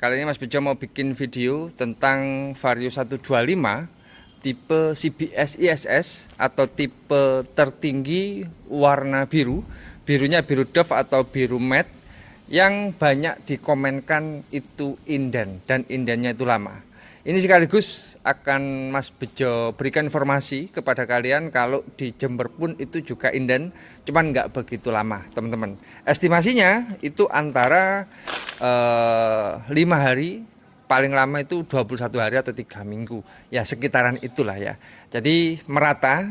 Kali ini Mas Bejo mau bikin video tentang Vario 125 tipe CBS ISS atau tipe tertinggi warna biru. Birunya biru Dove atau biru matte yang banyak dikomenkan itu inden dan indennya itu lama. Ini sekaligus akan Mas Bejo berikan informasi kepada kalian kalau di Jember pun itu juga inden, cuman nggak begitu lama teman-teman. Estimasinya itu antara 5 hari, paling lama itu 21 hari atau 3 minggu. Ya sekitaran itulah ya. Jadi merata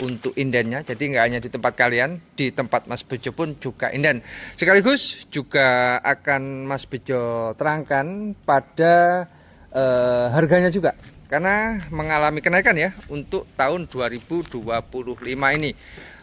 untuk indennya, jadi nggak hanya di tempat kalian, di tempat Mas Bejo pun juga inden. Sekaligus juga akan Mas Bejo terangkan pada harganya juga, karena mengalami kenaikan ya untuk tahun 2025 ini.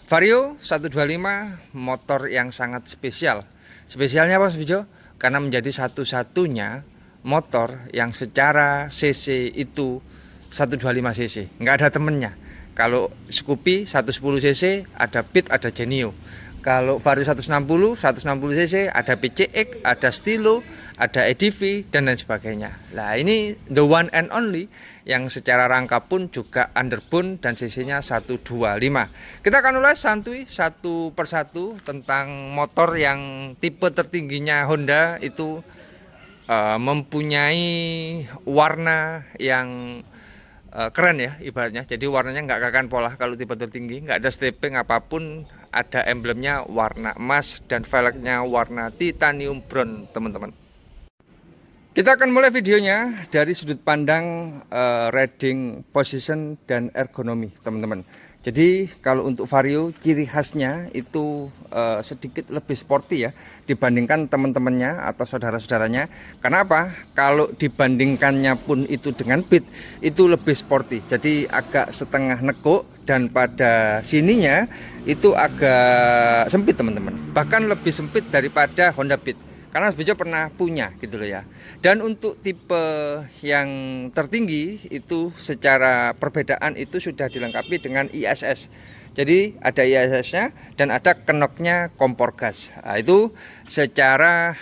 Vario 125 motor yang sangat spesial. Spesialnya apa Mas Bejo? Karena menjadi satu-satunya motor yang secara cc itu 125 cc, nggak ada temennya. Kalau Scoopy 110 cc ada Pit, ada Genio. Kalau Vario 160 cc ada PCX, ada Stilo, ada EDV dan lain sebagainya. Nah ini the one and only yang secara rangka pun juga underbone dan cc-nya 125. Kita akan ulas santuy satu persatu tentang motor yang tipe tertingginya Honda itu mempunyai warna yang keren ya ibaratnya. Jadi warnanya nggak akan pola kalau tipe tertinggi, nggak ada stepping apapun, ada emblemnya warna emas dan velgnya warna titanium brown teman-teman. Kita akan mulai videonya dari sudut pandang riding position dan ergonomi teman-teman. Jadi kalau untuk Vario ciri khasnya itu sedikit lebih sporty ya dibandingkan teman-temannya atau saudara-saudaranya. Karena apa? Kalau dibandingkannya pun itu dengan Pit itu lebih sporty. Jadi agak setengah nekuk dan pada sininya itu agak sempit teman-teman. Bahkan lebih sempit daripada Honda Beat. Karena Mas Bejo pernah punya gitu loh ya. Dan untuk tipe yang tertinggi itu secara perbedaan itu sudah dilengkapi dengan ISS. Jadi ada ISS-nya dan ada kenoknya kompor gas. Nah, itu secara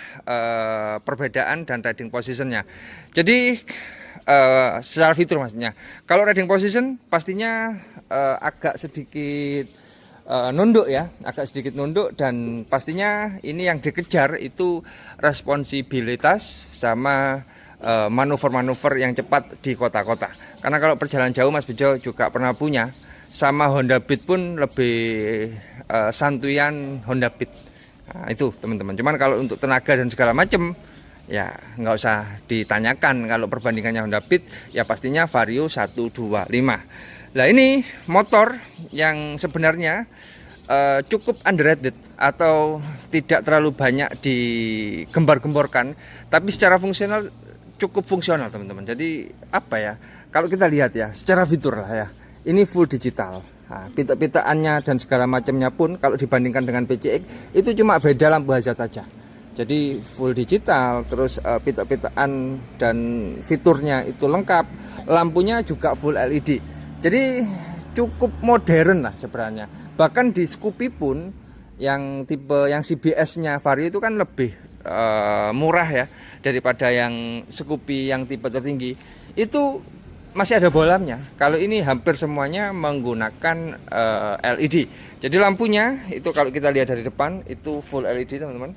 perbedaan dan riding position-nya. Jadi secara fitur maksudnya. Kalau riding position pastinya agak sedikit nunduk ya, agak sedikit nunduk, dan pastinya ini yang dikejar itu responsibilitas sama manuver-manuver yang cepat di kota-kota. Karena kalau perjalanan jauh Mas Bejo juga pernah punya, sama Honda Beat pun lebih santuyan Honda Beat. Nah, itu teman-teman. Cuman kalau untuk tenaga dan segala macam ya nggak usah ditanyakan. Kalau perbandingannya Honda Beat ya pastinya Vario 125. Nah ini motor yang sebenarnya cukup underrated atau tidak terlalu banyak digembar-gemborkan, tapi secara fungsional cukup fungsional teman-teman. Jadi apa ya, kalau kita lihat ya secara fitur lah ya, ini full digital. Nah, pita-pitaannya dan segala macamnya pun kalau dibandingkan dengan PCX itu cuma beda lampu hazard aja. Jadi full digital, terus pita-pitaan dan fiturnya itu lengkap, lampunya juga full LED. Jadi cukup modern lah sebenarnya. Bahkan di Scoopy pun yang tipe yang CBS-nya Vario itu kan lebih murah ya daripada yang Scoopy yang tipe tertinggi. Itu masih ada bolamnya. Kalau ini hampir semuanya menggunakan LED. Jadi lampunya itu kalau kita lihat dari depan itu full LED teman-teman.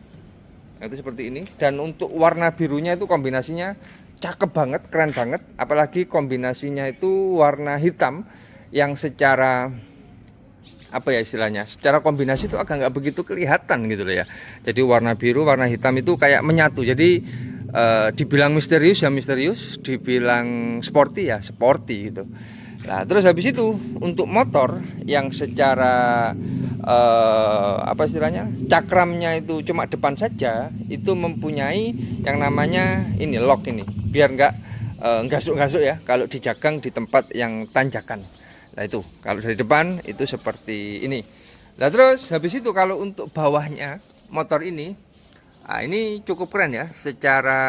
Itu seperti ini. Dan untuk warna birunya itu kombinasinya cakep banget, keren banget. Apalagi kombinasinya itu warna hitam yang secara apa ya istilahnya, secara kombinasi itu agak nggak begitu kelihatan gitu loh ya. Jadi warna biru, warna hitam itu kayak menyatu. Jadi dibilang misterius ya misterius, dibilang sporty ya sporty gitu. Nah terus habis itu untuk motor yang secara apa istilahnya, cakramnya itu cuma depan saja, itu mempunyai yang namanya ini lock ini, biar nggak gasuk-gasuk ya kalau dijagang di tempat yang tanjakan. Nah itu kalau dari depan itu seperti ini. Nah terus habis itu kalau untuk bawahnya motor ini, nah ini cukup keren ya. Secara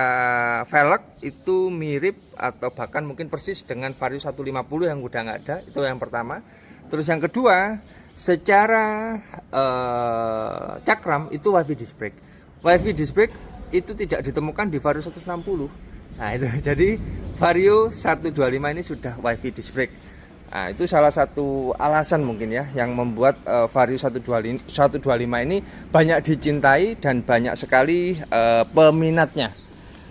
velg itu mirip atau bahkan mungkin persis dengan Vario 150 yang udah nggak ada. Itu yang pertama. Terus yang kedua, secara cakram itu wavy disc brake. WiFi disc brake itu tidak ditemukan di Vario 160. Nah itu jadi Vario 125 ini sudah WiFi disc brake. Nah itu salah satu alasan mungkin ya yang membuat Vario 125 ini banyak dicintai dan banyak sekali peminatnya.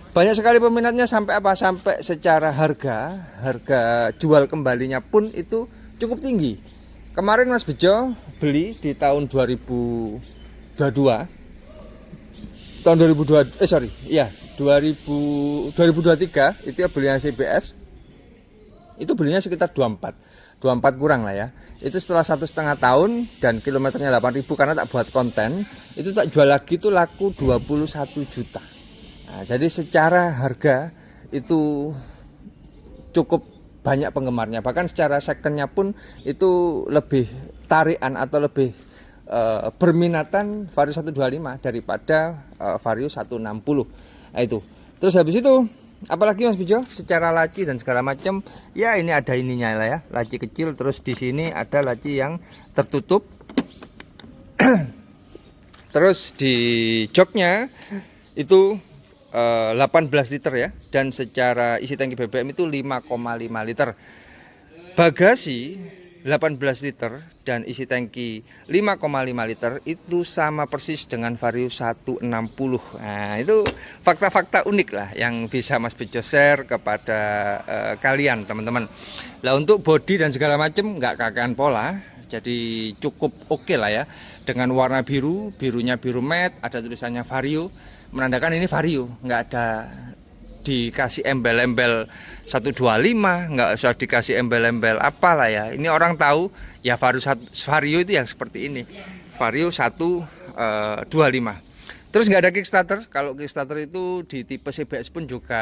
Banyak sekali peminatnya sampai apa? Sampai secara harga jual kembalinya pun itu cukup tinggi. Kemarin Mas Bejo beli di tahun 2022. Tahun 2023 itu ya belinya CBS. Itu belinya sekitar 24 kurang lah ya. Itu setelah 1,5 tahun dan kilometernya 8.000 karena tak buat konten, itu tak jual lagi itu laku 21 juta. Nah, jadi secara harga itu cukup banyak penggemarnya. Bahkan secara secondnya pun itu lebih tarikan atau lebih berminatan Vario 125 daripada Vario 160. Nah, itu. Terus habis itu apalagi Mas Bejo, secara laci dan segala macam, ya ini ada ininya lah ya, laci kecil. Terus di sini ada laci yang tertutup. Terus di joknya itu 18 liter ya, dan secara isi tangki BBM itu 5,5 liter. Bagasi 18 liter dan isi tangki 5,5 liter itu sama persis dengan Vario 160. Nah, itu fakta-fakta unik lah yang bisa Mas Bejo share kepada kalian teman-teman. Lah untuk bodi dan segala macam nggak kakean pola, jadi cukup oke lah ya. Dengan warna biru, birunya biru matte, ada tulisannya Vario, menandakan ini Vario, nggak ada dikasih embel-embel 125, nggak usah dikasih embel-embel apalah ya. Ini orang tahu ya Vario itu yang seperti ini, Vario 125. Terus nggak ada kickstarter. Kalau kickstarter itu di tipe CBS pun juga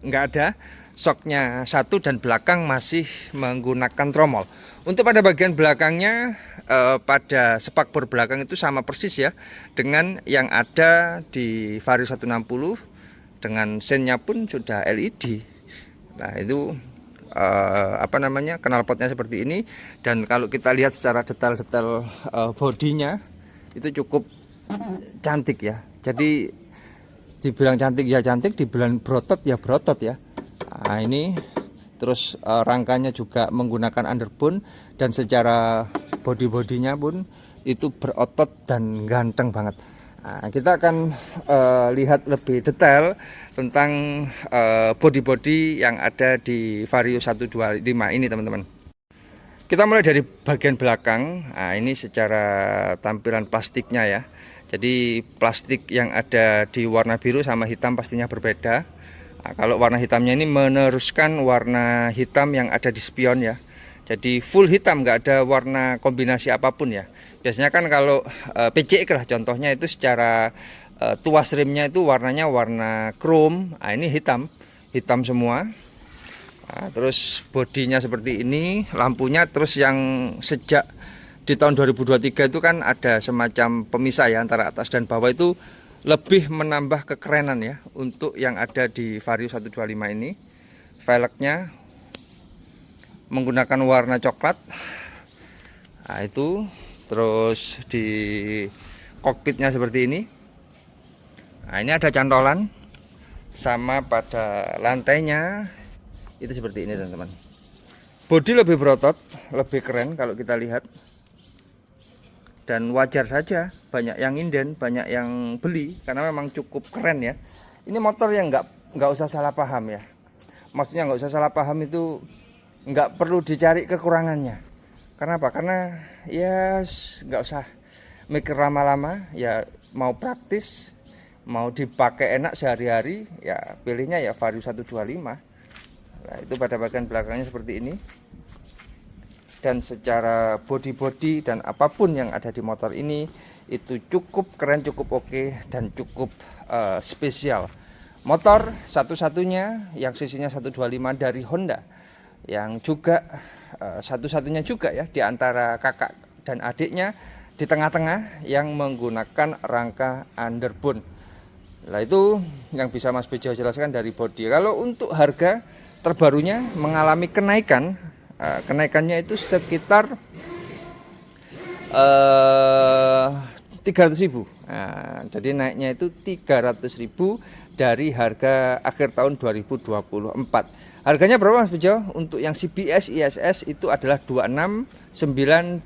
nggak ada. Shocknya satu dan belakang masih menggunakan tromol. Untuk pada bagian belakangnya, pada spakbor belakang itu sama persis ya dengan yang ada di Vario 160, dengan sennya pun sudah LED. Nah itu knalpotnya seperti ini. Dan kalau kita lihat secara detail-detail bodinya itu cukup cantik ya. Jadi dibilang cantik ya cantik, dibilang berotot ya berotot ya. Nah ini terus rangkanya juga menggunakan underbone, dan secara bodinya pun itu berotot dan ganteng banget. Nah, kita akan lihat lebih detail tentang body yang ada di Vario 125 ini teman-teman. Kita mulai dari bagian belakang. Nah, ini secara tampilan plastiknya ya. Jadi plastik yang ada di warna biru sama hitam pastinya berbeda. Nah, kalau warna hitamnya ini meneruskan warna hitam yang ada di spion ya. Jadi full hitam, nggak ada warna kombinasi apapun ya. Biasanya kan kalau PCX lah contohnya itu secara tuas rimnya itu warnanya warna chrome. Nah, ini hitam semua. Nah, terus bodinya seperti ini, lampunya. Terus yang sejak di tahun 2023 itu kan ada semacam pemisah ya antara atas dan bawah, itu lebih menambah kekerenan ya untuk yang ada di Vario 125 ini. Velgnya menggunakan warna coklat. Nah, itu terus di kokpitnya seperti ini. Nah, ini ada cantolan, sama pada lantainya itu seperti ini teman-teman. Bodi lebih berotot, lebih keren kalau kita lihat, dan wajar saja banyak yang inden, banyak yang beli karena memang cukup keren ya. Ini motor yang nggak usah salah paham ya. Maksudnya nggak usah salah paham itu nggak perlu dicari kekurangannya. Karena apa? Karena ya nggak usah mikir lama-lama ya, mau praktis, mau dipakai enak sehari-hari ya pilihnya ya Vario 125. Nah, itu pada bagian belakangnya seperti ini. Dan secara body dan apapun yang ada di motor ini itu cukup keren, cukup oke, dan cukup spesial. Motor satu-satunya yang sisinya 125 dari Honda, yang juga satu-satunya juga ya di antara kakak dan adiknya di tengah-tengah yang menggunakan rangka underbone. Nah, itu yang bisa Mas Bejo jelaskan dari body. Kalau untuk harga terbarunya mengalami kenaikan, kenaikannya itu sekitar 300.000. Nah, jadi naiknya itu 300.000 dari harga akhir tahun 2024. Harganya berapa Mas Bejo? Untuk yang CBS ISS itu adalah 26.925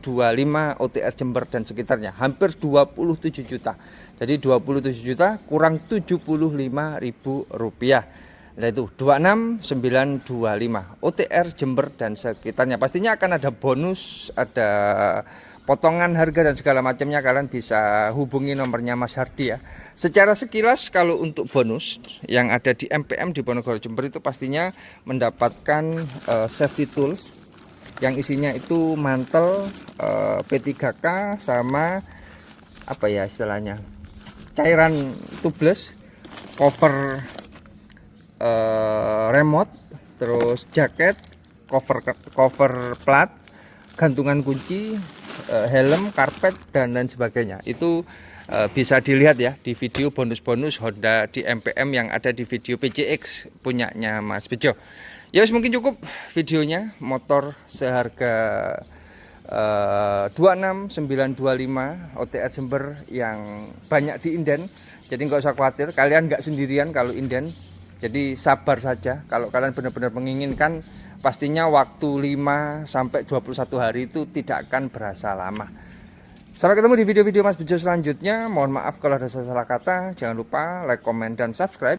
OTR Jember dan sekitarnya, hampir 27 juta. Jadi 27 juta kurang 75.000 rupiah. Nah itu 26.925 OTR Jember dan sekitarnya. Pastinya akan ada bonus, ada potongan harga dan segala macamnya. Kalian bisa hubungi nomornya Mas Hardi ya. Secara sekilas kalau untuk bonus yang ada di MPM di Ponorogo Jember itu pastinya mendapatkan safety tools yang isinya itu mantel, P3K sama apa ya istilahnya, cairan tubeless, cover remote, terus jaket, cover plat, gantungan kunci, helm, karpet dan lain sebagainya. Itu bisa dilihat ya di video bonus-bonus Honda di MPM yang ada di video PCX punyanya Mas Bejo. Ya mungkin cukup videonya. Motor seharga 26.925 OTR Jember yang banyak di inden. Jadi nggak usah khawatir, kalian nggak sendirian kalau inden. Jadi sabar saja. Kalau kalian benar-benar menginginkan, pastinya waktu 5 sampai 21 hari itu tidak akan berasa lama. Sampai ketemu di video-video Mas Bejo selanjutnya. Mohon maaf kalau ada salah kata. Jangan lupa like, komen, dan subscribe.